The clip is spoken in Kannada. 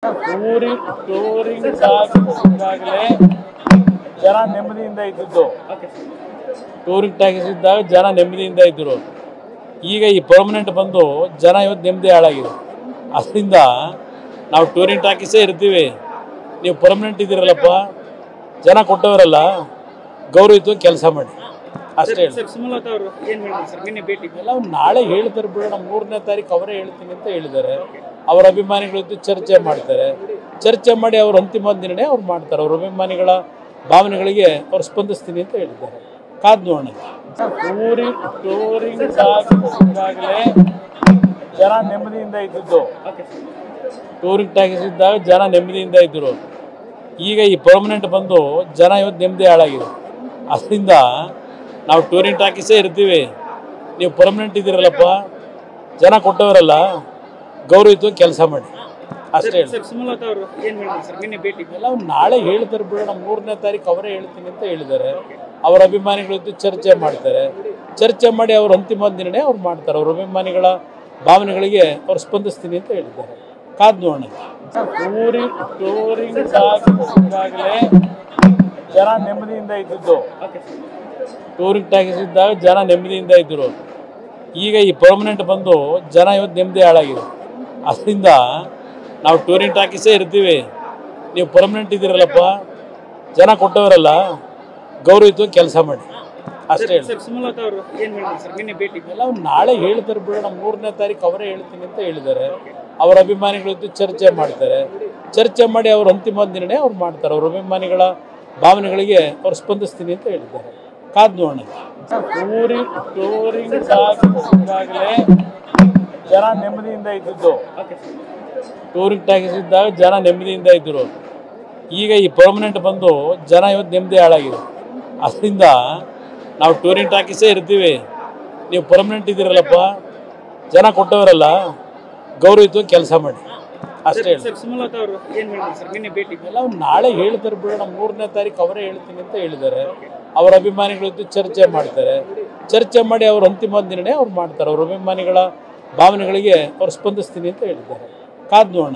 ಟೂರಿಂಗ್ ಆಗಿದ್ದಾಗಲೇ ಜನ ನೆಮ್ಮದಿಯಿಂದ ಇದ್ದಿದ್ದು. ಟೂರಿಂಗ್ ಟ್ಯಾಕ್ಸ್ ಇದ್ದಾಗ ಜನ ನೆಮ್ಮದಿಯಿಂದ ಇದ್ದರು. ಈಗ ಈ ಪರ್ಮನೆಂಟ್ ಬಂದು ಜನ ಇವತ್ತು ನೆಮ್ಮದಿ ಹಾಳಾಗಿದೆ. ಅದರಿಂದ ನಾವು ಟೂರಿಂಗ್ ಟ್ಯಾಕ್ಸೇ ಇರ್ತೀವಿ, ನೀವು ಪರ್ಮನೆಂಟ್ ಇದ್ದೀರಲ್ಲಪ್ಪ, ಜನ ಕೊಟ್ಟವರಲ್ಲ, ಗೌರವಿತ ಕೆಲಸ ಮಾಡಿ ಅಷ್ಟೇ. ಎಲ್ಲ ನಾಳೆ ಹೇಳ್ತಾರೆ ಬಿಡೋಣ, 3ನೇ ತಾರೀಕು ಅವರೇ ಹೇಳ್ತೀನಿ ಅಂತ ಹೇಳಿದ್ದಾರೆ. ಅವರ ಅಭಿಮಾನಿಗಳ ಜೊತೆ ಚರ್ಚೆ ಮಾಡ್ತಾರೆ. ಚರ್ಚೆ ಮಾಡಿ ಅವ್ರ ಅಂತಿಮ ನಿರ್ಣಯ ಅವ್ರು ಮಾಡ್ತಾರೆ. ಅವ್ರ ಅಭಿಮಾನಿಗಳ ಭಾವನೆಗಳಿಗೆ ಅವ್ರು ಸ್ಪಂದಿಸ್ತೀನಿ ಅಂತ ಹೇಳಿದ್ದಾರೆ. ಕಾದ್ ನೋಡೋಣ. ಟೂರಿಂಗ್ ಇದ್ದಾಗಲೇ ಜನ ನೆಮ್ಮದಿಯಿಂದ ಇದ್ದಿದ್ದು. ಟೂರಿಂಗ್ ಟ್ಯಾಕ್ಸ್ ಇದ್ದಾಗ ಜನ ನೆಮ್ಮದಿಯಿಂದ ಇದ್ದರು. ಈಗ ಈ ಪರ್ಮನೆಂಟ್ ಬಂದು ಜನ ಇವತ್ತು ನೆಮ್ಮದಿ ಹಾಳಾಗಿದೆ. ಅದರಿಂದ ನಾವು ಟೂರಿಂಗ್ ಟ್ಯಾಕ್ಸೇ ಇರ್ತೀವಿ, ನೀವು ಪರ್ಮನೆಂಟ್ ಇದ್ದೀರಲ್ಲಪ್ಪ, ಜನ ಕೊಟ್ಟವರಲ್ಲ, ಗೌರವಿತ ಕೆಲಸ ಮಾಡಿ ಅಷ್ಟೇ. ಎಲ್ಲ ನಾಳೆ ಹೇಳ್ತಾರೆ ಬಿಡೋಣ, 3ನೇ ತಾರೀಕು ಅವರೇ ಹೇಳ್ತೀನಿ ಅಂತ ಹೇಳಿದ್ದಾರೆ. ಅವರ ಅಭಿಮಾನಿಗಳ ಜೊತೆ ಚರ್ಚೆ ಮಾಡ್ತಾರೆ. ಚರ್ಚೆ ಮಾಡಿ ಅವ್ರ ಅಂತಿಮ ನಿರ್ಣಯ ಅವ್ರು ಮಾಡ್ತಾರೆ. ಅವ್ರ ಅಭಿಮಾನಿಗಳ ಭಾವನೆಗಳಿಗೆ ಅವ್ರು ಸ್ಪಂದಿಸ್ತೀನಿ ಅಂತ ಹೇಳಿದ್ದಾರೆ. ಕಾದ್ ನೋಡೋಣ. ಟೂರಿಂಗ್ ಇದ್ದಾಗಲೇ ಜನ ನೆಮ್ಮದಿಯಿಂದ ಇದ್ದಿದ್ದು. ಟೂರಿಂಗ್ ಟ್ಯಾಕ್ಸ್ ಇದ್ದಾಗ ಜನ ನೆಮ್ಮದಿಯಿಂದ ಇದ್ದರು. ಈಗ ಈ ಪರ್ಮನೆಂಟ್ ಬಂದು ಜನ ಇವತ್ತು ನೆಮ್ಮದಿ ಹಾಳಾಗಿದೆ. ಅದರಿಂದ ನಾವು ಟೂರಿಂಗ್ ಟ್ಯಾಕ್ಸೇ ಇರ್ತೀವಿ, ನೀವು ಪರ್ಮನೆಂಟ್ ಇದ್ದೀರಲ್ಲಪ್ಪ, ಜನ ಕೊಟ್ಟವರಲ್ಲ, ಗೌರವಿತ ಕೆಲಸ ಮಾಡಿ ಅಷ್ಟೇ. ಎಲ್ಲ ನಾಳೆ ಹೇಳ್ತಾರೆ ಬಿಡೋಣ, 3ನೇ ತಾರೀಕು ಅವರೇ ಹೇಳ್ತೀನಿ ಅಂತ ಹೇಳಿದ್ದಾರೆ. ಅವರ ಅಭಿಮಾನಿಗಳ ಜೊತೆ ಚರ್ಚೆ ಮಾಡ್ತಾರೆ. ಚರ್ಚೆ ಮಾಡಿ ಅವ್ರ ಅಂತಿಮ ನಿರ್ಣಯ ಅವ್ರು ಮಾಡ್ತಾರೆ. ಅವ್ರ ಅಭಿಮಾನಿಗಳ ಭಾವನೆಗಳಿಗೆ ಅವ್ರು ಸ್ಪಂದಿಸ್ತೀನಿ ಅಂತ ಹೇಳಿದ್ದಾರೆ. ಕಾದ್ ನೋಡೋಣ. ಟೂರಿಂಗ್ ಇದ್ದಾಗಲೇ ಜನ ನೆಮ್ಮದಿಯಿಂದ ಇದ್ದಿದ್ದು. ಟೂರಿಂಗ್ ಟ್ಯಾಕ್ಸ್ ಇದ್ದಾಗ ಜನ ನೆಮ್ಮದಿಯಿಂದ ಇದ್ದರು. ಈಗ ಈ ಪರ್ಮನೆಂಟ್ ಬಂದು ಜನ ಇವತ್ತು ನೆಮ್ಮದಿ ಹಾಳಾಗಿದೆ. ಅದರಿಂದ ನಾವು ಟೂರಿಂಗ್ ಟ್ಯಾಕ್ಸೇ ಇರ್ತೀವಿ, ನೀವು ಪರ್ಮನೆಂಟ್ ಇದ್ದೀರಲ್ಲಪ್ಪ, ಜನ ಕೊಟ್ಟವರಲ್ಲ, ಗೌರವಿತ ಕೆಲಸ ಮಾಡಿ ಅಷ್ಟೇ. ಎಲ್ಲ ನಾಳೆ ಹೇಳ್ತಾರೆ ಬಿಡೋಣ, 3ನೇ ತಾರೀಕು ಅವರೇ ಹೇಳ್ತೀನಿ ಅಂತ ಹೇಳಿದ್ದಾರೆ. ಅವರ ಅಭಿಮಾನಿಗಳ ಜೊತೆ ಚರ್ಚೆ ಮಾಡ್ತಾರೆ. ಚರ್ಚೆ ಮಾಡಿ ಅವ್ರ ಅಂತಿಮ ನಿರ್ಣಯ ಅವ್ರು ಮಾಡ್ತಾರೆ. ಅವ್ರ ಅಭಿಮಾನಿಗಳ ಭಾವನೆಗಳಿಗೆ ಅವ್ರು ಸ್ಪಂದಿಸ್ತೀನಿ ಅಂತ ಹೇಳಿದ್ದಾರೆ. ಕಾದ್ ನೋಡೋಣ.